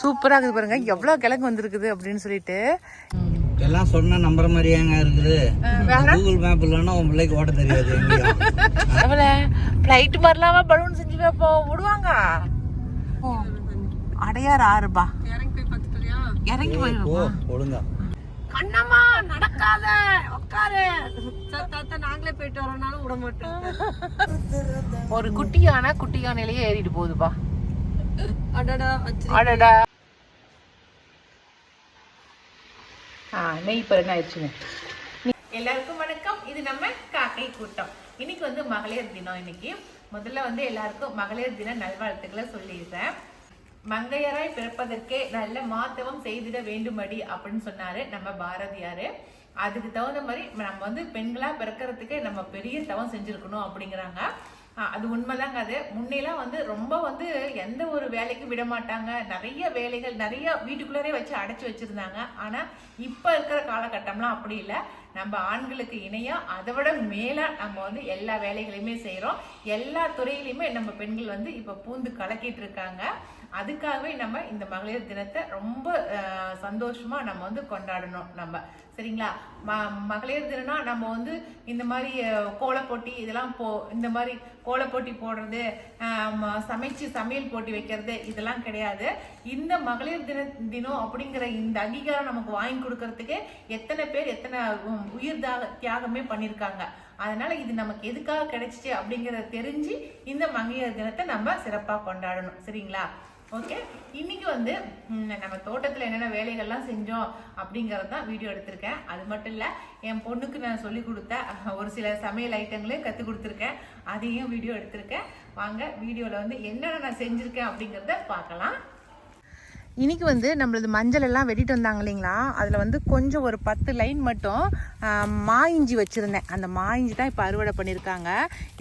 சூப்பரா இருக்குது பாருங்க, எவ்வளவு கிழங்கு வந்திருக்குது அப்படின்னு சொல்லிட்டு. எல்லாம் சொன்னா நம்புற மாதிரி ஏங்க இருக்குது. கூகுள் மேப் இல்லைன்னா உன் பிள்ளைக்கு ஓட்ட தெரியாது. ஃப்ளைட் மாதிரிலாமா பலூன் செஞ்சு வைப்போம் விடுவாங்க. அடையார் 6 ரூபா. இறங்கி போயிடுவோம். ஒழுங்கா கண்ணம்மா நடக்காத உட்காரு. நாங்களே போயிட்டு வரோம்னாலும் விட மாட்டோம். ஒரு குட்டி யானையிலேயே ஏறிட்டு போகுதுப்பா. அடடா நெய் பாருங்க ஆயிடுச்சுங்க. எல்லாருக்கும் வணக்கம். இது நம்ம காக்கை கூட்டம். இன்னைக்கு வந்து மகளிர் தினம். இன்னைக்கு முதல்ல வந்து எல்லாருக்கும் மகளிர் தின நல்வாழ்த்துக்களை சொல்லிடுறேன். மங்கையராய் பிறப்பதற்கே நல்ல மாத்தவம் செய்திட வேண்டுமடி அப்படின்னு சொன்னாரு நம்ம பாரதியாரு. அதுக்கு தகுந்த மாதிரி நம்ம வந்து பெண்களா பிறக்கிறதுக்கு நம்ம பெரிய தவம் செஞ்சிருக்கணும் அப்படிங்கிறாங்க. அது உண்மைதாங்க. அது முன்னெல்லாம் வந்து ரொம்ப வந்து எந்த ஒரு வேலைக்கும் விட மாட்டாங்க. நிறைய வேலைகள் நிறைய வீட்டுக்குள்ளரே வச்சு அடைச்சு வச்சிருந்தாங்க. ஆனா இப்ப இருக்கிற காலகட்டம்லாம் அப்படி இல்லை. நம்ம ஆண்களுக்கு இணையா அதை விட மேல நம்ம வந்து எல்லா வேலைகளையுமே செய்யறோம். எல்லா துறையிலுமே நம்ம பெண்கள் வந்து இப்ப பூந்து கலக்கிட்டு இருக்காங்க. அதுக்காகவே நம்ம இந்த மகளிர் தினத்தை ரொம்ப சந்தோஷமா நம்ம வந்து கொண்டாடணும் நம்ம. சரிங்களா? மகளிர் தினம்னா நம்ம வந்து இந்த மாதிரி கோலப்போட்டி இதெல்லாம் இந்த மாதிரி கோலப்போட்டி போடுறது, சமைச்சு சமையல் போட்டி வைக்கிறது இதெல்லாம் கிடையாது. இந்த மகளிர் தினம் அப்படிங்கிற இந்த அங்கீகாரம் நமக்கு வாங்கி கொடுக்கறதுக்கு எத்தனை பேர் எத்தனை உயிர் தியாகமே பண்ணியிருக்காங்க. அதனால இது நமக்கு எதுக்காக கிடைச்சிச்சு அப்படிங்கறத தெரிஞ்சு இந்த மகளிர் தினத்தை நம்ம சிறப்பா கொண்டாடணும். சரிங்களா? ஓகே, இன்னைக்கு வந்து நம்ம தோட்டத்துல என்னென்ன வேலைகள்லாம் செஞ்சோம் அப்படிங்கறது தான் வீடியோ எடுத்திருக்கேன். அது மட்டும் இல்ல, என் பொண்ணுக்கு நான் சொல்லி கொடுத்த ஒரு சில சமையல் ஐட்டங்களையும் கத்து கொடுத்துருக்கேன். அதையும் வீடியோ எடுத்திருக்கேன். வாங்க வீடியோல வந்து என்னென்ன நான் செஞ்சிருக்கேன் அப்படிங்கறத பார்க்கலாம். இன்னைக்கு வந்து நம்மளது மஞ்சள் எல்லாம் வெட்டிட்டு வந்தாங்க இல்லைங்களா, அதில் வந்து கொஞ்சம் ஒரு 10 லைன் மட்டும் மா இஞ்சி வச்சுருந்தேன். அந்த மா இஞ்சி தான் இப்போ அறுவடை பண்ணியிருக்காங்க.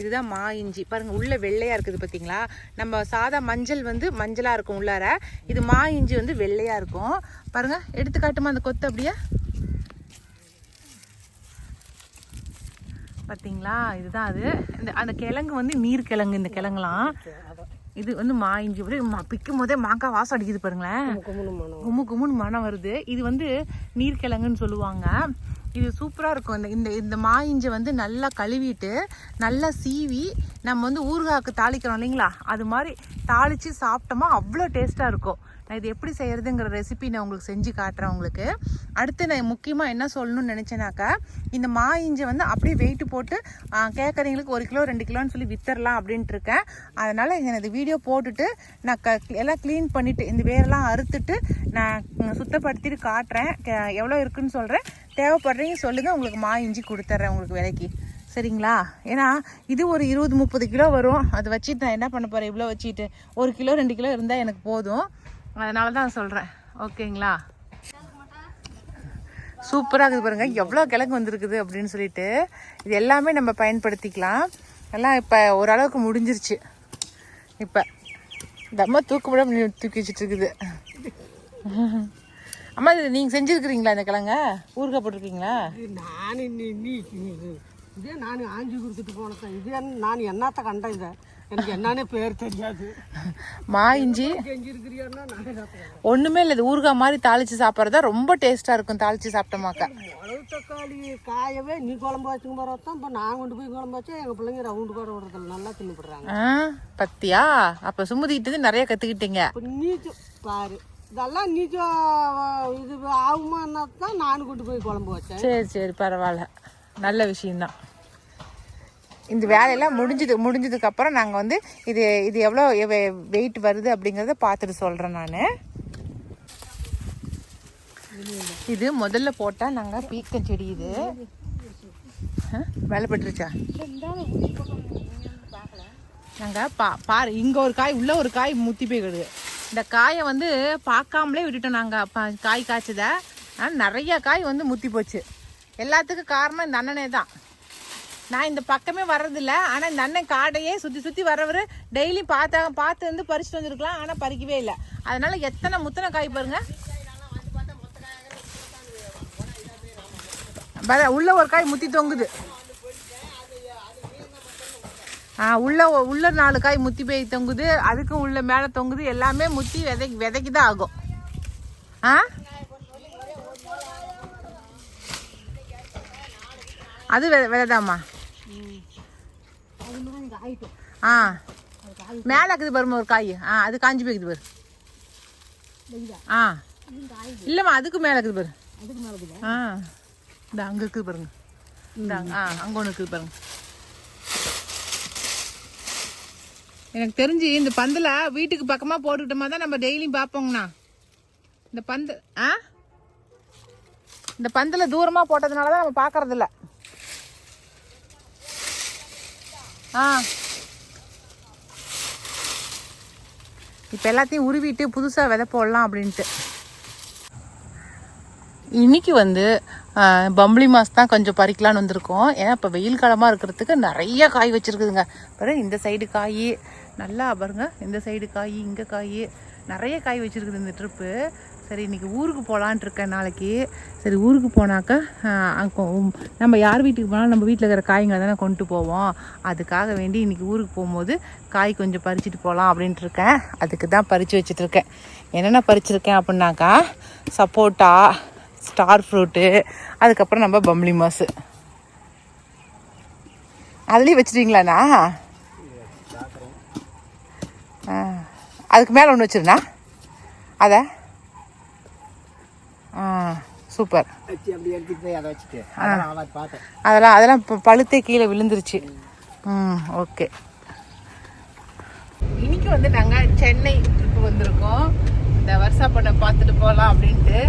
இதுதான் மா இஞ்சி பாருங்கள், உள்ள வெள்ளையாக இருக்குது பார்த்தீங்களா. நம்ம சாதா மஞ்சள் வந்து மஞ்சளாக இருக்கும் உள்ளார, இது மா இஞ்சி வந்து வெள்ளையாக இருக்கும். பாருங்கள், எடுத்துக்காட்டுமா அந்த கொத்து அப்படியே பார்த்தீங்களா. இதுதான் அது. அந்த கிழங்கு வந்து நீர் கிழங்கு. இந்த கிழங்குலாம் இது வந்து மா இஞ்சி பிக்கும் போதே மாங்காய் வாசம் அடிக்குது பாருங்களேன். கும்மு கும்முன்னு மனம் வருது. இது வந்து நீர்க்கிழங்குன்னு சொல்லுவாங்க. இது சூப்பராக இருக்கும். இந்த மா இஞ்சி வந்து நல்லா கழுவிட்டு நல்லா சீவி நம்ம வந்து ஊறுகாய்க்கு தாளிக்கிறோம் இல்லைங்களா, அது மாதிரி தாளித்து சாப்பிட்டோமா அவ்வளோ டேஸ்ட்டாக இருக்கும். நான் இது எப்படி செய்யறதுங்கிற ரெசிபி நான் உங்களுக்கு செஞ்சு காட்டுறேன். உங்களுக்கு அடுத்து நான் முக்கியமாக என்ன சொல்லணும்னு நினச்சேனாக்கா, இந்த மா இஞ்சி வந்து அப்படியே வெயிட்டு போட்டு கேட்குறீங்களுக்கு 1 கிலோ 2 கிலோன்னு சொல்லி வித்தரலாம் அப்படின்ட்டு இருக்கேன். அதனால் இந்த வீடியோ போட்டுட்டு நான் எல்லாம் க்ளீன் பண்ணிவிட்டு இந்த வேரெல்லாம் அறுத்துட்டு நான் சுத்தப்படுத்திட்டு காட்டுறேன். எவ்வளோ இருக்குன்னு சொல்கிறேன். தேவைப்படுறீங்க சொல்லுங்கள், உங்களுக்கு மா இஞ்சி கொடுத்துட்றேன் உங்களுக்கு விலைக்கு. சரிங்களா? ஏன்னா இது ஒரு 20-30 கிலோ வரும். அதை வச்சுட்டு நான் என்ன பண்ண போகிறேன், இவ்வளோ வச்சுட்டு 1 கிலோ 2 கிலோ இருந்தால் எனக்கு போதும். அதனால தான் சொல்கிறேன். ஓகேங்களா? சூப்பராக இருக்குது பாருங்கள், எவ்வளோ கிழங்கு வந்திருக்குது அப்படின்னு சொல்லிட்டு. இது எல்லாமே நம்ம பயன்படுத்திக்கலாம். எல்லாம் இப்போ ஓரளவுக்கு முடிஞ்சிருச்சு. இப்போ இந்த அம்மா தூக்க தூக்கி வச்சுட்டு இருக்குது. அம்மா இது நீங்கள் செஞ்சுருக்கிறீங்களா? இந்த கிழங்க ஊறுகாய் போட்டிருக்கீங்களா? இதே நான் ஆஞ்சி கொடுத்துட்டு போனேன். இது நான் என்னத்த கண்டேன், இதை எனக்கு என்னன்னே பேர் தெரியாது. மா இஞ்சி ஒன்றுமே இல்லை, இது ஊறுகாய் மாதிரி தாளித்து சாப்பிட்றதா ரொம்ப டேஸ்ட்டாக இருக்கும். தாளித்து சாப்பிட்டோமாக்கா மிளகு தக்காளி காயவே நீ குழம்பு வச்சுங்க போகிறதான். இப்போ நான் கொண்டு போய் குழம்பு வச்சா எங்கள் பிள்ளைங்க ரவுண்டு கூட விடுறதில்ல, நல்லா தின்னுப்படுறாங்க. பத்தியா? அப்போ சுமதிக்கிட்டு நிறைய கற்றுக்கிட்டீங்க. இப்போ நீச்சம் பாரு, இதெல்லாம் நீச்சம் இது ஆகுமான்னா தான் நான் கொண்டு போய் குழம்பு வச்சேன். சரி சரி, பரவாயில்ல, நல்ல விஷயம்தான். இந்த வேலையெல்லாம் முடிஞ்சதுக்கு அப்புறம் நாங்கள் வந்து இது எவ்வளோ வெயிட் வருது அப்படிங்கிறத பார்த்துட்டு சொல்கிறேன் நான். இது முதல்ல போட்டால் நாங்கள் பீக்கம் செடி. இது வேலை பட்டுருச்சா? நாங்கள் பாரு, இங்கே ஒரு காய் உள்ள ஒரு காய் முத்தி போய்கிடுது. இந்த காயை வந்து பார்க்காமலே விட்டுட்டோம் நாங்கள். காய் காய்ச்சதை நிறைய காய் வந்து முத்தி போச்சு. எல்லாத்துக்கும் காரணம் இந்த அண்ணனே தான். நான் இந்த பக்கமே வர்றதில்ல. ஆனால் இந்த அண்ணன் காடையே சுற்றி வரவர் டெய்லி பார்த்து வந்து பறிச்சுட்டு வந்துருக்கலாம். ஆனால் பறிக்கவே இல்லை. அதனால எத்தனை முத்தனை காய் பாருங்க. உள்ள ஒரு காய் முத்தி தொங்குது. உள்ள 4 காய் முத்தி போய் தொங்குது. அதுக்கும் உள்ள மேலே தொங்குது. எல்லாமே முத்தி விதைக்கு தான் ஆகும். ஆ அது விதைதாம்மா. ஆ மேலே இருக்குது பாருமா ஒரு காய். அது காஞ்சி போய்க்குது பாரு. இல்லைம்மா அதுக்கு மேலே இருக்குது பாரு. இந்த அங்கே இருக்குது பாருங்க. இந்த அங்கே ஒன்று இருக்குது பாருங்க. எனக்கு தெரிஞ்சு இந்த பந்தல வீட்டுக்கு பக்கமாக போட்டுக்கிட்டோமா தான் நம்ம டெய்லியும் பார்ப்போங்கண்ணா. இந்த பந்தல தூரமாக போட்டதுனால தான் நம்ம பார்க்கறதில்ல. இப்போ எல்லாத்தையும் உருவிட்டு புதுசாக விதை போடலாம் அப்படின்ட்டு. இன்னைக்கு வந்து பம்பளி மாஸ் தான் கொஞ்சம் பறிக்கலான்னு வந்திருக்கோம். ஏன்னா இப்போ வெயில் காலமாக இருக்கிறதுக்கு நிறைய காய் வச்சுருக்குதுங்க. பாருங்க இந்த சைடு காய் நல்லா பாருங்க, இந்த சைடு காய், இங்கே காய், நிறைய காய் வச்சுருக்குது இந்த ட்ரிப்பு. சரி இன்றைக்கி ஊருக்கு போகலான்ட்டு இருக்கேன் நாளைக்கு. சரி ஊருக்கு போனாக்கா நம்ம யார் வீட்டுக்கு போனாலும் நம்ம வீட்டில் இருக்கிற காய்களை தானே கொண்டு போவோம். அதுக்காக வேண்டி இன்றைக்கி ஊருக்கு போகும்போது காய் கொஞ்சம் பறிச்சுட்டு போகலாம் அப்படின்ட்டு இருக்கேன். அதுக்கு தான் பறித்து வச்சுட்ருக்கேன். என்னென்ன பறிச்சிருக்கேன் அப்படின்னாக்கா சப்போட்டா, ஸ்டார் ஃப்ரூட்டு, அதுக்கப்புறம் நம்ம பம்பளி மாஸு. அதுலேயும் வச்சுருவீங்களாண்ணா? அதுக்கு மேலே ஒன்று வச்சுருண்ணா. அதை சூப்பர். அதெல்லாம் இப்போ பழுத்தே கீழே விழுந்துருச்சு. ஓகே. இன்னைக்கு வந்து நாங்கள் சென்னை ட்ரிப்பு வந்திருக்கோம். இந்த வருஷா பண்ணை பார்த்துட்டு போகலாம் அப்படின்ட்டு.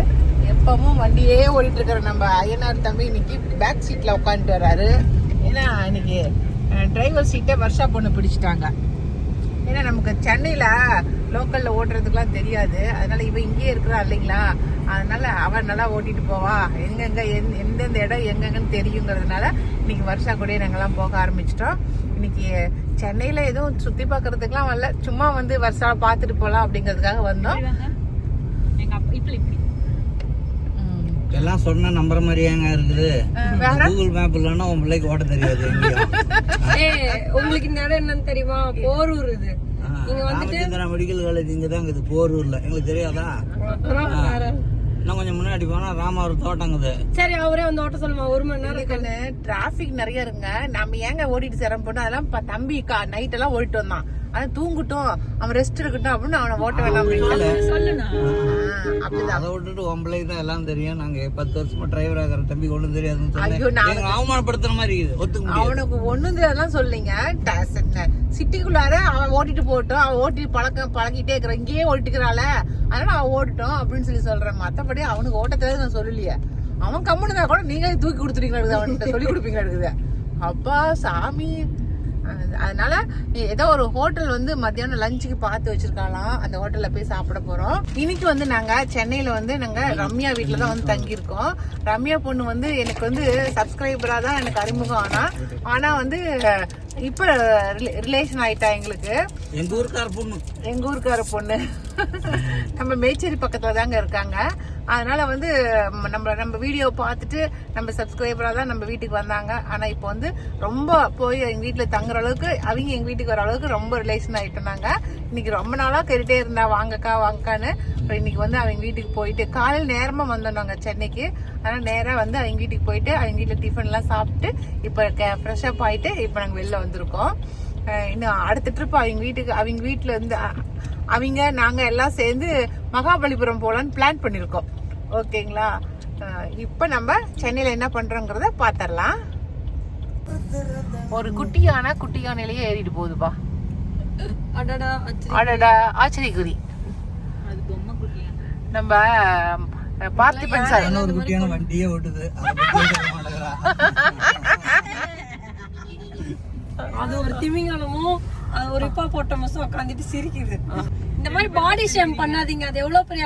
எப்பவும் வண்டியே ஓடிட்டு இருக்கிற நம்ம ஐயனார் தம்பி இன்னைக்கு பேக் சீட்டில் உட்காந்துட்டு வர்றாரு. ஏன்னா இன்னைக்கு டிரைவர் சீட்டை வருஷா பொண்ணு பிடிச்சிட்டாங்க. ஏன்னா நமக்கு சென்னையில் லோக்கலில் ஓட்டுறதுக்குலாம் தெரியாது. அதனால இவன் இங்கேயே இருக்கிறா இல்லைங்களா, அதனால அவன் நல்லா ஓட்டிட்டு போவா. எங்கெங்க எந்தெந்த இடம் எங்கெங்கன்னு தெரியுங்கிறதுனால இன்னைக்கு வருஷா கூடயே நாங்கள்லாம் போக ஆரம்பிச்சிட்டோம். இன்னைக்கு சென்னையில் எதுவும் சுற்றி பார்க்கறதுக்குலாம் வரல, சும்மா வந்து வருஷா பார்த்துட்டு போகலாம் அப்படிங்கிறதுக்காக வந்தோம். எல்லாம் சொன்னா நம்புற மாதிரியாங்க இருக்குது. கூகுள் மேப் இல்லைன்னா உன் பிள்ளைக்கு ஓட்ட தெரியாது. உங்களுக்கு இந்த இடம் என்னன்னு தெரியுமா? போரூர். இது நீங்க வந்துட்டு மெடிக்கல் காலேஜ் இங்க தான் இருக்குது போரூர்ல. எங்களுக்கு தெரியாதா? இன்னும் கொஞ்சம் முன்னாடி போனா ராமாவூர் தோட்டங்குது. சரி அவரே வந்து ஓட்ட சொல்லுமா? 1 மணி நேரம் டிராபிக் நிறைய இருங்க. நம்ம ஏங்க ஓடிட்டு சிரமம் போட்டோம். அதெல்லாம் தம்பி நைட் எல்லாம் ஓடிட்டு வந்தான். அவன் தூங்கட்டும், அவன் ரெஸ்ட் இருக்கட்டும் அப்படின்னு அவனை ஓட்ட வேணாம் அப்படின்னு அப்படிதான். அதை விட்டுட்டு உம்பளைக்கு தான் எல்லாம் தெரியும். நாங்க 10 வருஷமா டிரைவர் ஆகிற தம்பி ஒண்ணும் தெரியாதுன்னு அவமானப்படுத்துற மாதிரி இருக்குது. அவனுக்கு ஒண்ணும் தெரியாதுலாம் சொல்லிங்க. சிட்டிக்குள்ளார அவன் ஓட்டிட்டு போட்டோம். அவன் ஓட்டி பழகிட்டே இருக்கிற, இங்கேயே ஓட்டிக்கிறாள, அதனால அவன் ஓட்டட்டும் அப்படின்னு சொல்றேன். மத்தபடி அவனுக்கு ஓட்ட தெரியாது நான் சொல்லலையே. அவன் கம்முன்னு கூட நீங்களே தூக்கி கொடுத்துருவீங்களா, அவன்கிட்ட சொல்லி கொடுப்பீங்களா இருக்குது. அப்பா சாமி. அதனால ஏதோ ஒரு ஹோட்டல் வந்து மத்தியானம் லஞ்சுக்கு பார்த்து வச்சிருக்காலாம். அந்த ஹோட்டல்ல போய் சாப்பிட போறோம். இன்னைக்கு வந்து நாங்க சென்னையில வந்து நாங்க ரம்யா வீட்டுல தான் வந்து தங்கி இருக்கோம். ரம்யா பொண்ணு வந்து எனக்கு வந்து சப்ஸ்கிரைபரா தான் எனக்கு அறிமுகம். ஆனா வந்து இப்ப ரிலேஷன் ஆயிட்டா எங்களுக்கு. எங்க ஊருக்கார பொண்ணு நம்ம மேச்சேரி பக்கத்துல தாங்க இருக்காங்க. அதனால வந்து நம்ம வீடியோ பார்த்துட்டு நம்ம சப்ஸ்கிரைபரா தான் நம்ம வீட்டுக்கு வந்தாங்க. ஆனா இப்போ வந்து ரொம்ப போய் எங்க வீட்டுல தங்குற அளவுக்கு, அவங்க எங்க வீட்டுக்கு வர அளவுக்கு ரொம்ப ரிலேஷன் ஆயிட்டோம். இன்னைக்கு ரொம்ப நாளா கேட்டுட்டே இருந்தா வாங்கக்கான்னு. அப்புறம் இன்னைக்கு வந்து அவங்க வீட்டுக்கு போயிட்டு காலையில் நேரமா வந்தோம் நாங்க சென்னைக்கு. அதனால நேரா வந்து அவங்க வீட்டுக்கு போயிட்டு அவங்க வீட்டுல டிஃபன் எல்லாம் சாப்பிட்டு இப்ப ஃப்ரெஷ் அப் ஆயிட்டு இப்ப நாங்க வெளில வந்திருக்கோம். இன்னும் அடுத்த ட்ரிப் அவங்க வீட்டுல இருந்து அவங்க நாங்க எல்லாம் சேர்ந்து மகாபலிபுரம் போலான்னு பிளான் பண்ணிருக்கோம். ஓகேங்களா? இப்ப நம்ம சென்னையில என்ன பண்றோங்கிறத பாத்திரலாம். ஒரு குட்டியானையிலேயே ஏறிட்டு போகுதுப்பா. அடடா ஆச்சரியக்குறி. நம்ம பார்த்திபன் சார் ஒரு குட்டியான வண்டியே ஓட்டுது. அது ஒரு திமிங்கலமும் ஒரு இப்பா போட்ட மாசம் உட்காந்துட்டு சிரிக்குது. இந்த மாதிரி பாடி ஷேம் பண்ணாதீங்க. அது எவ்வளவு பெரிய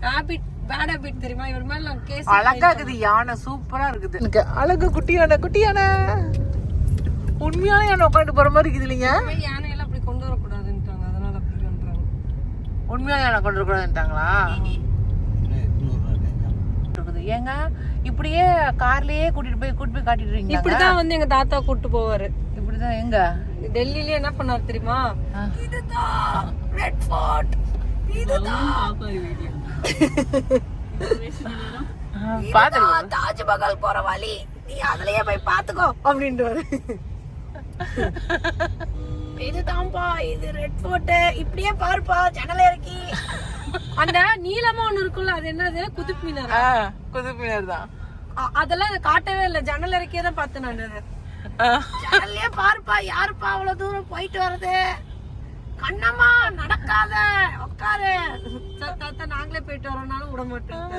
ஹாபிட், பேட் ஹாபிட் தெரியுமா? இவர் மேல நான் கேஸ். அழகா இருக்குது யானை, சூப்பரா இருக்குது. எனக்கு அழகு குட்டியான உண்மையான யானை உட்காந்து போற மாதிரி இருக்குது இல்லைங்க. யானை எல்லாம் அப்படி கொண்டு வரக்கூடாதுன்ட்டாங்க, அதனால அப்படி பண்றாங்க. உண்மையான யானை கொண்டு வரக்கூடாதுன்ட்டாங்களா? ஏங்க இப்படியே கார்லயே கூட்டிட்டு போய் காட்டிட்டு இருக்கீங்க. இப்படிதான் வந்து எங்க தாத்தா கூட்டு போவாரு. இப்படிதான் எங்க டெல்லியில என்ன பண்ணாரு தெரியுமா? இதுதான் ரெட் ஃபோர்ட், இதுதான் தாஜ்மஹால் போற வழி நீ அதுலயே போய் பாத்துக்கோ அப்படின்ட்டு இதுதான்ப்பா இது ரெட் ஃபோர்ட் இப்படியே பாருப்பா ஜன்னல இறக்கி அந்த நீலமா ஒண்ணு இருக்குல்ல அது என்னது குதுப் மினார். குதுப் மினார் தான். அதெல்லாம் காட்டவே இல்ல ஜன்னல் இறக்கியே தான் பார்த்தேன் நான். ஜன்னல்லே பாருப்பா யாருப்பா அவ்வளவு தூரம் போயிட்டு வருது கண்ணம்மா நடக்காத உட்காரு தாத்தா நாங்களே போயிட்டு வரோம்னாலும் விட மாட்டோம்.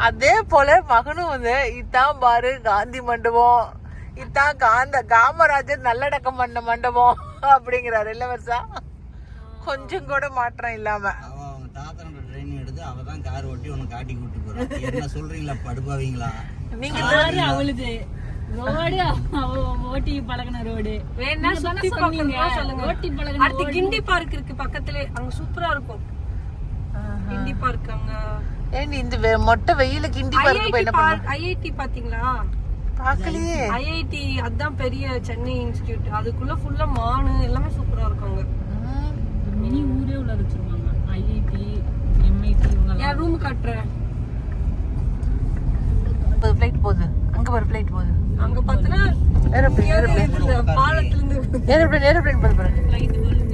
அதே போல மகனும் வந்து இதான் பாரு காந்தி மண்டபம் இதான் காமராஜர் நல்லடக்கம் பண்ண மண்டபம் அப்படிங்கிறாரு இல்ல வருஷா. கொஞ்சம் கூட மாற்றம் இல்லாம அவங்க தாத்தனோட ட்ரெயின் எடுத்து அவதான் கார் ஓட்டி உனக்கு காட்டி கூட்டு போறான். என்ன சொல்றீங்களா படுப்பாவீங்களா நீங்க அவளுது ரோடு ஓட்டி பழகின ரோடு வேணா சுத்தி பார்க்கணும்னா சொல்லுங்க. ஓட்டி பழகின அடுத்து கிண்டி பார்க் இருக்கு பக்கத்துல அங்க சூப்பரா இருக்கும். கிண்டி பார்க் அங்க ஏன் இந்த மொட்டை வெயில கிண்டி பார்க்க போய் என்ன பண்ண ஐஐடி பாத்தீங்களா? பாக்கலையே. ஐஐடி அதான் பெரிய சென்னை இன்ஸ்டிடியூட் அதுக்குள்ள ஃபுல்லா மானு எல்லாமே சூப்பரா இருக்கும் அங்க. மினி ஊரே உள்ள வச்சிருக்காங்க. ஐஐடி எம்ஐடி இவங்க நான் ரூம் காட்றேன். ஃளைட் போகுது அங்க ஒரு ஃளைட் போகுது அங்க பார்த்தனா ஏரோப்ளேன் பாலத்துல இருந்து ஏரோப்ளேன் பாரு ஃளைட் பலூன்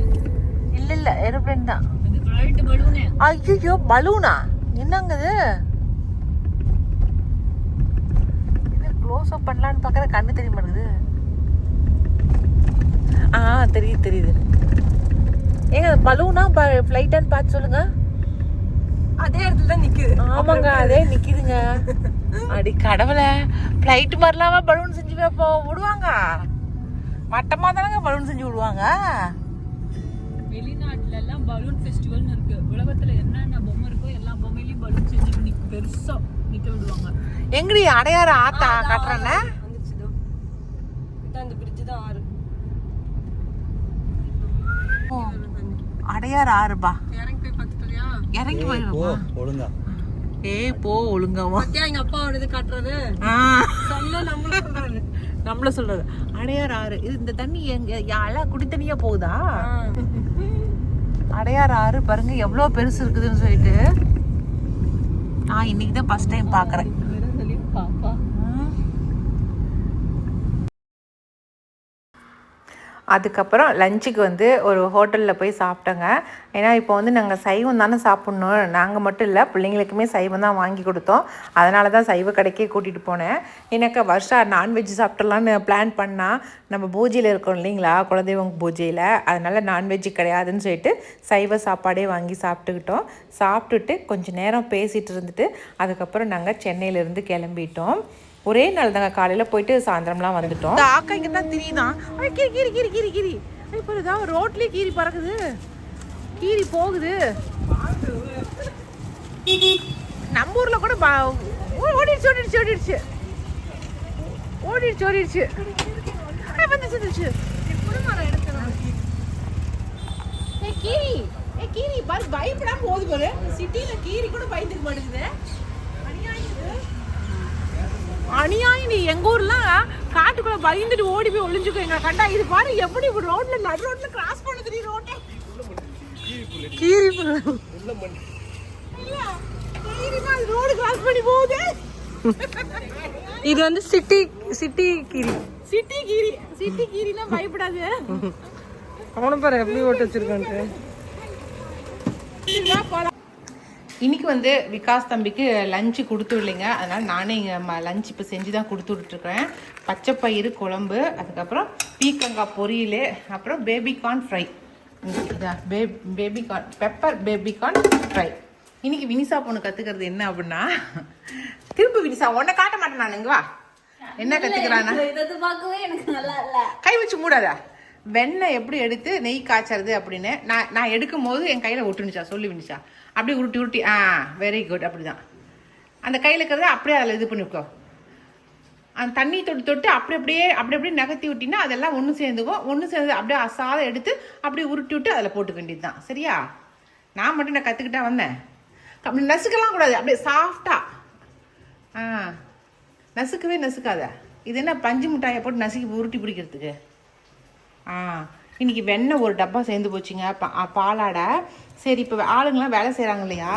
இல்ல ஏரோப்ளேன் தான். அது ஃளைட் பலூன். ஐயோ பலூனா என்னங்க இது? என்ன க்ளோஸ் அப் பண்ணலாம்னு பார்க்கற கண்ணு தெரிய மாட்டேங்குது. தெரியுது. ஏங்க பலூனா ஃளைட்டான்னு பார்த்து சொல்லுங்க. அதே இடத்துல தான் நிக்குது. ஆமாங்க அதே நிக்குதுங்க. அடி கடவுளே ஃளைட் மாதிரிலாமா பலூன் செஞ்சு விடுவாங்க? மட்டமா தானங்க பலூன் செஞ்சு விடுவாங்க. வெளிநாட்டுல எல்லாம் பலூன் ஃபெஸ்டிவல்னு இருக்கு. உலகத்துல என்னென்ன பொம்மை இருக்கோ எல்லா பொம்மையிலயும் பலூன் செஞ்சு பெருசா நிக்க விடுவாங்க. எங்கடி அடையாறு ஆத்தா கட்டுறேன்னு வந்துச்சுதோ இதான் இந்த பிரிட்ஜ் தான் ஆறு. அடையாறு ஆறுபா. இறங்கி போய் பார்த்துட்டியா? இறங்கி போயிருப்பா ஒழுங்கா ஏய் போ ஒழுங்காவா. பத்தியா எங்க அப்பாவோட இது காட்டுறது சொன்னா நம்மள சொல்றது அடையாறு ஆறு. இது இந்த தண்ணி எங்க யாழ குடி தண்ணியா போகுதா? அடையாறு ஆறு பாருங்க எவ்வளவு பெருசு இருக்குதுன்னு சொல்லிட்டு நான் இன்னைக்குதான் ஃபர்ஸ்ட் டைம் பாக்குறேன். பாப்பா அதுக்கப்புறம் லஞ்சுக்கு வந்து ஒரு ஹோட்டலில் போய் சாப்பிட்டோங்க. ஏன்னா இப்போ வந்து நாங்கள் சைவம் தானே சாப்பிட்ணும். நாங்கள் மட்டும் இல்லை பிள்ளைங்களுக்குமே சைவம் தான் வாங்கி கொடுத்தோம். அதனால தான் சைவ கடைக்கே கூட்டிகிட்டு போனேன். எனக்கு வருஷம் நான்வெஜ் சாப்பிட்றலான்னு பிளான் பண்ணால் நம்ம பூஜையில் இருக்கோம் இல்லைங்களா குலதெய்வம் பூஜையில். அதனால் நான்வெஜ் கிடையாதுன்னு சொல்லிட்டு சைவ சாப்பாடே வாங்கி சாப்பிட்டுக்கிட்டோம். சாப்பிட்டுட்டு கொஞ்சம் நேரம் பேசிகிட்டு இருந்துட்டு அதுக்கப்புறம் நாங்கள் சென்னையிலேருந்து கிளம்பிட்டோம். ஒரே நாள் தாங்க காலையில் போயிட்டு சாயந்தரம்லாம் வந்துட்டோம். ஆக்கா இங்கே தான் திரிதான். கீரி இப்போ இதான் ரோட்லேயே கீரி பறக்குது. கீரி போகுது. நம்ம ஊரில் கூட ஓடிடுச்சு வந்துச்சு. கீரி பாரு பயப்படாம போகுது பாரு. சிட்டியில் கீரி கூட பயந்துக்க மாட்டேங்குது. அநியாயம். நீ எங்க ஊர்லாம் காட்டுக்குள்ள பயந்துட்டு ஓடி போய் ஒளிஞ்சுக்கோ எங்க கண்டா. இது பாரு எப்படி ரோட்ல நடு ரோட்ல கிராஸ் பண்ணுது. நீ ரோட்டே கீரி ரோடு கிராஸ் பண்ணி போகுது. இது வந்து சிட்டி கீரினா பயப்படாது. அவனை பாரு எப்படி ஓட்டு வச்சிருக்கான்ட்டு. இன்னைக்கு வந்து விகாஸ் தம்பிக்கு லஞ்சு கொடுத்து விடலைங்க. அதனால் நானே இங்கே லஞ்ச் இப்போ செஞ்சு தான் கொடுத்து விட்டுருக்குறேன். பச்சைப்பயிறு குழம்பு, அதுக்கப்புறம் பீக்கங்காய் பொரியல், அப்புறம் பேபிகார்ன் ஃப்ரை. இதான் பேபிகார்ன் பெப்பர் பேபிகார்ன் ஃப்ரை. இன்னைக்கு வினிசா பொண்ணு கற்றுக்கிறது என்ன அப்படின்னா திரும்ப வினிசா உன்னை காட்ட மாட்டேன் நான். இங்கே வா என்ன கற்றுக்கிறானா கை வச்சு மூடாதா. வெண்ணெய் எப்படி எடுத்து நெய் காய்ச்சறது அப்படின்னு நான் எடுக்கும் போது என் கையில் ஒட்டுனுச்சா சொல்லி வினிச்சா அப்படியே உருட்டி வெரி குட். அப்படிதான் அந்த கையில் இருக்கிறத அப்படியே அதில் இது பண்ணிக்கோ. அந்த தண்ணி தொட்டு அப்படியே நகர்த்தி விட்டினா அதெல்லாம் ஒன்று சேர்ந்துக்கும். ஒன்று சேர்ந்து அப்படியே அசாத எடுத்து அப்படியே உருட்டி விட்டு அதில் போட்டுக்க வேண்டியது தான். சரியா? நான் மட்டும் நான் கற்றுக்கிட்டா வந்தேன். அப்படி நசுக்கலாம் கூடாது. அப்படியே சாஃப்டாக நசுக்கவே நசுக்காத. இது என்ன பஞ்சு மிட்டாயை போட்டு நசுக்கி உருட்டி பிடிக்கிறதுக்கு? இன்னைக்கு வெண்ணெய் ஒரு டப்பா சேர்ந்து போச்சுங்க. பாலாடை. சரி, இப்போ ஆளுங்களாம் வேலை செய்கிறாங்க இல்லையா,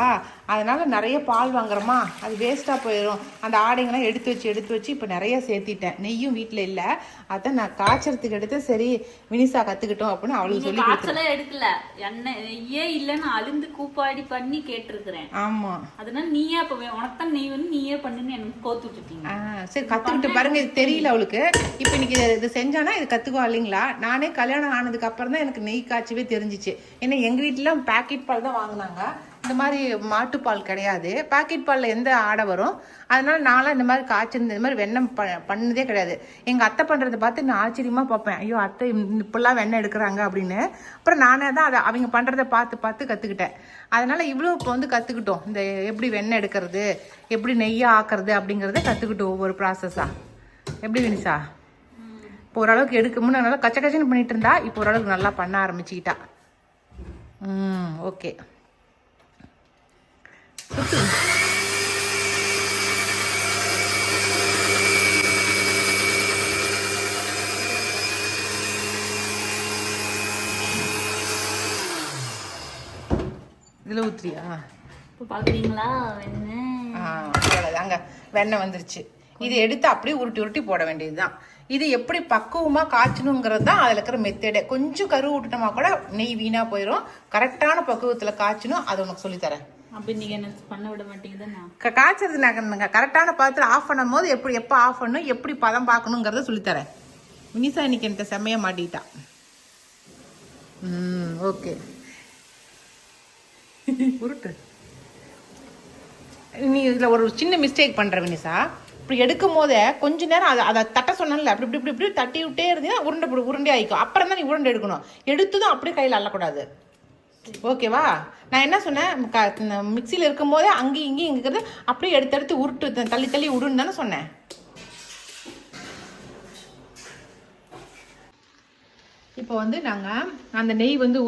அதனால் நிறைய பால் வாங்குறோமா, அது வேஸ்ட்டாக போயிடும். அந்த ஆடைங்கெல்லாம் எடுத்து வச்சு இப்போ நிறைய சேர்த்திட்டேன். நெய்யும் வீட்டில் இல்லை, அதான் நான் காய்ச்சறதுக்கு எடுத்து சரி வினிசா கற்றுக்கிட்டோம் அப்படின்னு அவளுக்கு சொல்லி காய்ச்சலாம் எடுக்கல, எண்ணெய் நெய்யே இல்லைன்னு அழுந்து கூப்பாடி பண்ணி கேட்டிருக்கிறேன். ஆமாம், அதனால நீயே அப்போ உனத்தான் நெய் வந்து நீயே பண்ணுன்னு எனக்கு கோத்து விட்டுட்டீங்க. சரி கற்றுக்கிட்டு பாருங்க. இது தெரியல அவளுக்கு. இப்போ இன்னைக்கு இது செஞ்சானா இது கற்றுக்குவா இல்லைங்களா. நானே கல்யாணம் ஆனதுக்கு அப்புறம் தான் எனக்கு நெய் காய்ச்சவே தெரிஞ்சிச்சு. ஏன்னா எங்கள் வீட்டில் பாக்கெட் பால் தான் வாங்கினாங்க. இந்த மாதிரி மாட்டுப்பால் கிடையாது. பாக்கெட் பாலில் எந்த ஆடை வரும், அதனால நான்லாம் இந்த மாதிரி காய்ச்சிருந்த இந்த மாதிரி வெண்ணெய் பண்ணதே கிடையாது. எங்கள் அத்தை பண்ணுறதை பார்த்து நான் ஆச்சரியமாக பார்ப்பேன். ஐயோ அத்தை இப்படிலாம் வெண்ணெய் எடுக்கிறாங்க அப்படின்னு. அப்புறம் நானே தான் அதை அவங்க பண்ணுறதை பார்த்து கற்றுக்கிட்டேன். அதனால் இவ்வளோ இப்போ வந்து கற்றுக்கிட்டோம். இந்த எப்படி வெண்ணெய் எடுக்கிறது, எப்படி நெய்யை ஆக்குறது அப்படிங்கிறத கற்றுக்கிட்டோம் ஒவ்வொரு ப்ராசஸாக. எப்படி வினிசா? இப்போ ஓரளவுக்கு எடுக்க முன்னே நல்லா கச்சன்னு பண்ணிட்டு இருந்தா, இப்போ ஓரளவுக்கு நல்லா பண்ண ஆரம்பிச்சுக்கிட்டா. ஓகே. இதில் ஊத்துறியா? இப்போ பார்க்குறீங்களா வெண்ணெய்? அங்கே வெண்ணெய் வந்துருச்சு. இது எடுத்து அப்படியே உருட்டி போட வேண்டியதுதான். இது எப்படி பக்குவமாக காய்ச்சணுங்கிறது தான் அதில் இருக்கிற மெத்தேடே. கொஞ்சம் கரு விட்டுட்டோமா கூட நெய் வீணாக போயிடும். கரெக்டான பக்குவத்தில் காய்ச்சணும், அது உனக்கு சொல்லித்தரேன். அப்படி நீங்கள் என்ன பண்ண விட மாட்டீங்கன்னா காய்ச்சறது நாங்கள் கரெக்டான பதத்தில் ஆஃப் பண்ணும் போது எப்போ ஆஃப் பண்ணணும், எப்படி பதம் பார்க்கணுங்கிறத சொல்லித்தரேன். வினிசா இன்னைக்கு எனக்கு செம்மையா மாட்டிட்டா. ஓகே, உருட்டு. நீ இதில் ஒரு சின்ன மிஸ்டேக் பண்ணுற வினிசா. இப்படி எடுக்கும் போதே கொஞ்ச நேரம் அதை தட்ட சொன்னால அப்படி இப்படி இப்படி தட்டி விட்டே இருந்தீங்கன்னா உருண்டை ஆகிக்கும். அப்புறம் தான் நீ உருண்டை எடுக்கணும். எடுத்ததும் அப்படியே கையில் அள்ளக்கூடாது. ஓகேவா? நான் என்ன சொன்னேன், மிக்சியில் இருக்கும் போதே அங்கேயும் இங்கேயும் இருக்கிறது அப்படியே எடுத்து உருட்டு தள்ளி விடுன்னு தானே சொன்னேன். இப்போ வந்து நாங்கள் அந்த நெய் வந்து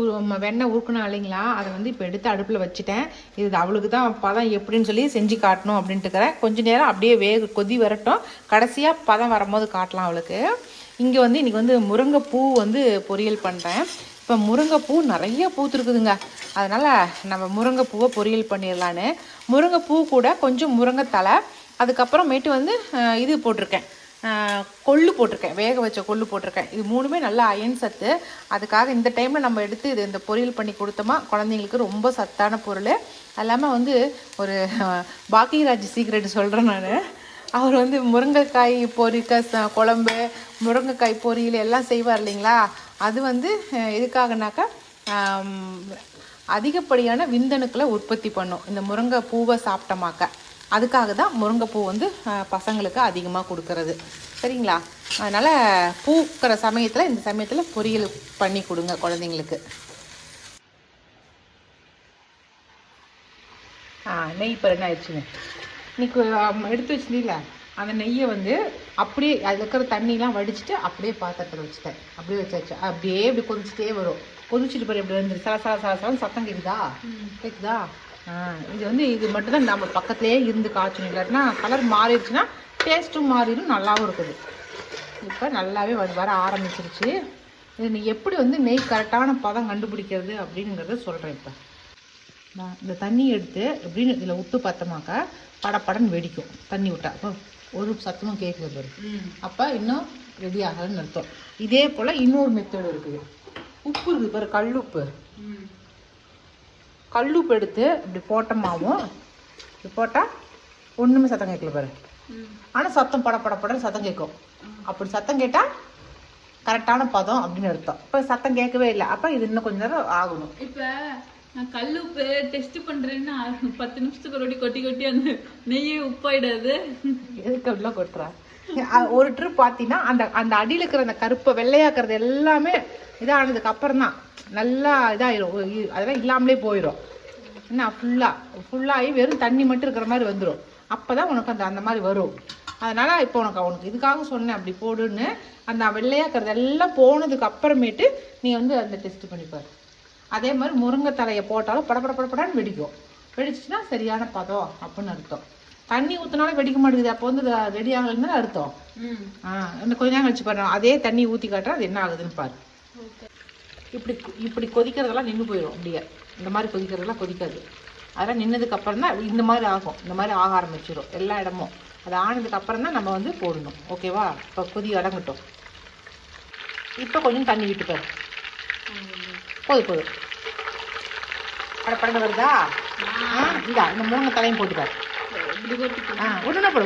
வெண்ணெய் உருக்கணும் இல்லைங்களா, அதை வந்து இப்போ எடுத்து அடுப்பில் வச்சுட்டேன். இது அவளுக்கு தான் பதம் எப்படின்னு சொல்லி செஞ்சு காட்டணும் அப்படின்ட்டு இருக்கிறேன். கொஞ்சம் நேரம் அப்படியே கொதி வரட்டும், கடைசியாக பதம் வரும்போது காட்டலாம் அவளுக்கு. இங்கே வந்து இன்றைக்கி வந்து முருங்கைப்பூ வந்து பொரியல் பண்ணுறேன். இப்போ முருங்கைப்பூ நிறைய பூத்துருக்குதுங்க, அதனால் நம்ம முருங்கைப்பூவை பொரியல் பண்ணிடலான்னு. முருங்கைப்பூ கூட கொஞ்சம் முருங்கைத்தலை, அதுக்கப்புறமேட்டு வந்து இது போட்டிருக்கேன், கொள்ளு போட்டிருக்கேன், வேக வச்ச கொள்ளு போட்டிருக்கேன். இது மூணுமே நல்லா அயன் சத்து. அதுக்காக இந்த டைமில் நம்ம எடுத்து இது இந்த பொரியல் பண்ணி கொடுத்தோமா குழந்தைங்களுக்கு ரொம்ப சத்தான பொருள். அது இல்லாமல் வந்து ஒரு பாக்கியராஜ் சீக்ரெட் சொல்கிறேன் நான். அவர் வந்து முருங்கைக்காய் குழம்பு, முருங்கைக்காய் பொரியல் எல்லாம் செய்வார் இல்லைங்களா. அது வந்து எதுக்காகனாக்கா அதிகப்படியான விந்தணுக்களை உற்பத்தி பண்ணும் இந்த முருங்கை பூவை சாப்பிட்டோமாக்க. அதுக்காக தான் முருங்கைப்பூ வந்து பசங்களுக்கு அதிகமாக கொடுக்கறது. சரிங்களா? அதனால் பூக்கிற சமயத்தில் இந்த சமயத்தில் பொரியல் பண்ணி கொடுங்க குழந்தைங்களுக்கு. நெய் இப்போ என்ன ஆயிடுச்சுங்க, இன்னைக்கு எடுத்து வச்சுருந்தீங்களா அந்த நெய்யை வந்து அப்படியே அதில் இருக்கிற தண்ணியெலாம் வடிச்சிட்டு அப்படியே பாத்திரத்தில் வச்சுட்டேன். அப்படியே வச்சாச்சு. அப்படியே இப்படி கொதிச்சுட்டே வரும். கொதிச்சுட்டு போய் எப்படி வந்து சலசலன்னு சத்தம் கேட்குதா? இது வந்து இது மட்டும்தான் நம்ம பக்கத்துலேயே இருந்து காய்ச்சணும். இல்லாட்டினா கலர் மாறிடுச்சுன்னா டேஸ்ட்டும் மாறிடும், நல்லாவும் இருக்குது. இப்போ நல்லாவே வர ஆரம்பிச்சிருச்சு. இது நீ எப்படி வந்து நெய் கரெக்டான பதம் கண்டுபிடிக்கிறது அப்படிங்கிறத சொல்கிறேன். இப்போ நான் இந்த தண்ணி எடுத்து எப்படின்னு இதில் விட்டு பார்த்தோமாக்கா படப்படன்னு வெடிக்கும். தண்ணி விட்டா அப்போ ஒரு சத்தமும் கேட்குறது வரும். அப்போ இன்னும் ரெடி ஆகலன்னு அர்த்தம். இதே போல் இன்னொரு மெத்தட் இருக்குது. உப்பு இருக்குது பாரு, கல்லுப்பு எடுத்து இப்படி போட்டோமாவும் இப்படி போட்டால் ஒன்றுமே சத்தம் கேட்கல பாரு. ஆனால் சத்தம் படப்படன்னு சத்தம் கேட்கும். அப்படி சத்தம் கேட்டால் கரெக்டான பதம் அப்படின்னு அர்த்தம். இப்போ சத்தம் கேட்கவே இல்லை, அப்போ இது இன்னும் கொஞ்ச நேரம் ஆகணும். இப்போ நான் கல்லுப்பு டெஸ்ட் பண்ணுறேன்னா 10 நிமிஷத்துக்கு ஒரு கொட்டி அந்த நெய்யே உப்பாயிடாது. எதுக்கு அப்படிலாம் கொட்டுறா? ஒரு ட்ரிப் பார்த்தீங்கன்னா அந்த அடியில் இருக்கிற அந்த கருப்பை வெள்ளையாக்குறது எல்லாமே இதானதுக்கு அப்புறம் தான் நல்லா இதாகிடும். அதெல்லாம் இல்லாமலே போயிடும். என்ன ஃபுல்லாகி வெறும் தண்ணி மட்டும் இருக்கிற மாதிரி வந்துடும். அப்போ தான் உனக்கு அந்த மாதிரி வரும். அதனால் இப்போ உனக்கு இதுக்காக சொன்னேன் அப்படி போடுன்னு. அந்த வெள்ளையாக்குறது எல்லாம் போனதுக்கு அப்புறமேட்டு நீ வந்து அந்த டெஸ்ட் பண்ணிப்பார். அதே மாதிரி முருங்கைத்தலையை போட்டாலும் படப்படன்னு வெடிக்கும். வெடிச்சுன்னா சரியான பதம் அப்படின்னு அர்த்தம். தண்ணி ஊற்றினாலும் வெடிக்க மாட்டேங்குது, அப்போ வந்து ரெடி ஆகலைன்னு அர்த்தம். இன்னும் கொஞ்ச நேரம் கழிச்சு பாரு, அதே தண்ணி ஊற்றி காட்டுறேன் அது என்ன ஆகுதுன்னு பாரு. இப்படி கொதிக்கிறதெல்லாம் நின்று போயிடும். அப்படியே இந்த மாதிரி கொதிக்கிறதெல்லாம் கொதிக்காது. அதெல்லாம் நின்னதுக்கப்புறம் தான் இந்த மாதிரி ஆகும். இந்த மாதிரி ஆக ஆரம்பிச்சிடும் எல்லா இடமும். அது ஆனதுக்கப்புறம் தான் நம்ம வந்து போடணும். ஓகேவா? இப்போ கொதி அடங்கட்டும். இப்போ கொஞ்சம் தண்ணி விட்டுப்பாரு. போதும் படப்படன்னு வருதா? இந்த முருங்கை தலையும் போட்டுப்பாரு. ஒன்றுனா போடு,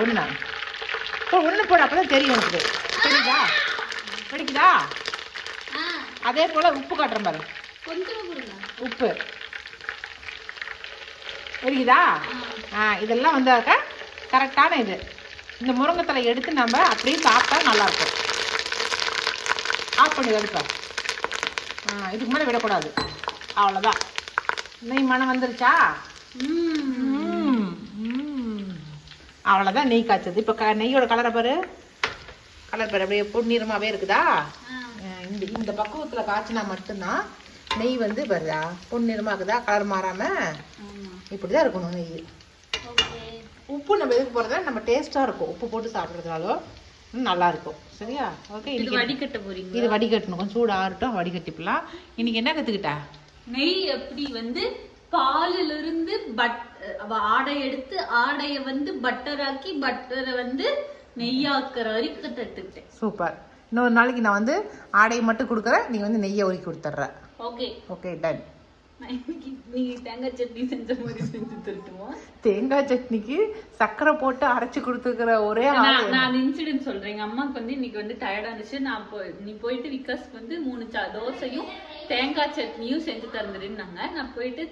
ஒன்று போடு. அப்போ தான் தெரியும் எனக்கு. தெரியுதா? பிடிக்குதா? அதே போல் உப்பு காட்டுறேன் பாரு. உப்பு தெரியுதா? இதெல்லாம் வந்தாக்கா கரெக்டான இது. இந்த முருங்கைத்தலை எடுத்து நம்ம அப்படியே சாப்பிட்டா நல்லாயிருக்கும். ஆஃப் பண்ணி எடுப்பேன். இதுக்கு மேலே விடக்கூடாது. அவ்வளோதான். நெய் மனம் வந்துருச்சா? அவ்வளோதான் நெய் காய்ச்சது. இப்போ நெய்யோட கலரை பாரு. கலர் பாரு அப்படியே பொன்னிறமாகவே இருக்குதா? இந்த பக்குவத்தில் காய்ச்சினா மட்டும்தான் நெய் வந்து வருதா பொன்னிறமாகுதா, கலர் மாறாமல். இப்படி தான் இருக்கணும் நெய். உப்பு நம்ம எதுக்கு போடுறதா நம்ம டேஸ்ட்டாக இருக்கும். உப்பு போட்டு சாப்பிட்றதுனால நல்லா இருக்கும். சரியா? ஓகே. இது வடிகட்ட போறீங்க? இது வடிகட்டணும். கொஞ்சம் சூடு ஆறட்டும், வடிகட்டிக்கலாம். இன்னைக்கு என்ன கற்றுக்கிட்டா? நெய் எப்படி வந்து பாலில் இருந்து ஆடை எடுத்து ஆடைய வந்து பட்டராக்கி பட்டரை வந்து நெய்யாக்குற வரைக்கும் கற்றுக்கிட்டேன். சூப்பர். இன்னொரு நாளைக்கு நான் வந்து ஆடையை மட்டும் கொடுக்குறேன், நீ வந்து நெய்யை உருக்கி கொடுத்துட்ற. Okay okay, ton. நீங்க தேங்காய் சட்னி செஞ்ச மாதிரி செஞ்சு தரட்டுமா? தேங்காய் சட்னிக்கு சக்கரை போட்டு அரைச்சு கொடுத்துக்கிற ஒரே நான் இன்சிடென்ட் சொல்றேன். எங்க அம்மாக்கு வந்து இன்னைக்கு வந்து டயர்டா இருந்துச்சு. நீ போயிட்டு விகாஸ்க்கு வந்து 3 தோசையும் தேங்காய் சட்னியும் செஞ்சு தந்துருந்தாங்க. நான் போயிட்டு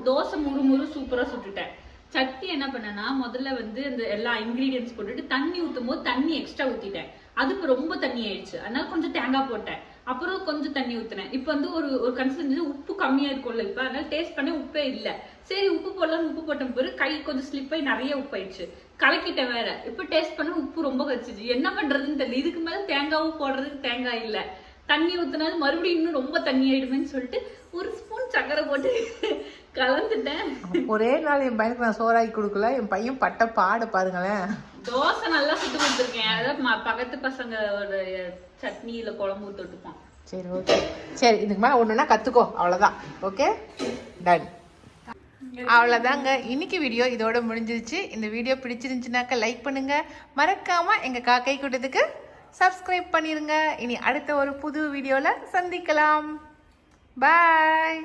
தோசை முறு சூப்பரா சுட்டுட்டேன். சட்னி என்ன பண்ணேன்னா, முதல்ல வந்து அந்த எல்லா இன்கிரீடியன்ஸ் போட்டுட்டு தண்ணி ஊற்றும் போது தண்ணி எக்ஸ்ட்ரா ஊத்திட்டேன். அதுக்கு ரொம்ப தண்ணி ஆயிடுச்சு. அதனால கொஞ்சம் தேங்காய் போட்டேன். அப்புறம் கொஞ்சம் தண்ணி ஊற்றினேன். இப்போ வந்து ஒரு கன்சிஸ்டன்சி உப்பு கம்மியாக இருக்கும்ல இப்போ, அதனால டேஸ்ட் பண்ணி உப்பே இல்லை. சரி உப்பு போடலாம்னு உப்பு போட்ட பிறகு கை கொஞ்சம் ஸ்லிப் ஆகி நிறைய உப்பு ஆயிடுச்சு. கலக்கிட்டேன் வேற. இப்போ டேஸ்ட் பண்ண உப்பு ரொம்ப கச்சிச்சு. என்ன பண்றதுன்னு தெரியல. இதுக்கு மேலே தேங்காவும் போடுறதுக்கு தேங்காய் இல்லை. தண்ணி ஊற்றினாலும் மறுபடியும் இன்னும் ரொம்ப தண்ணி ஆயிடுமேன்னு சொல்லிட்டு 1 ஸ்பூன் சக்கரை போட்டு கலந்துட்டேன். ஒரே நாள் என் பையனுக்கு நான் சோறாக்கி கொடுக்கல. என் பையன் பட்ட பாடு பாருங்களேன். தோசை நல்லா சுட்டு கொடுத்துருக்கேன். அதாவது பக்கத்து பசங்களோட சட்னியில குழம்பு தொட்டுப்பான். சரி ஓகே. சரி இதுக்கு மேலே ஒன்றுனா கற்றுக்கோ. அவ்வளோதான். Okay, done. அவ்வளோதாங்க. இன்னைக்கு வீடியோ இதோட முடிஞ்சிருச்சு. இந்த வீடியோ பிடிச்சிருந்துச்சுனாக்கா லைக் பண்ணுங்க. மறக்காம எங்கள் காக்கை கூட்டத்துக்கு சப்ஸ்கிரைப் பண்ணிருங்க. இனி அடுத்த ஒரு புது வீடியோவில் சந்திக்கலாம். பாய்.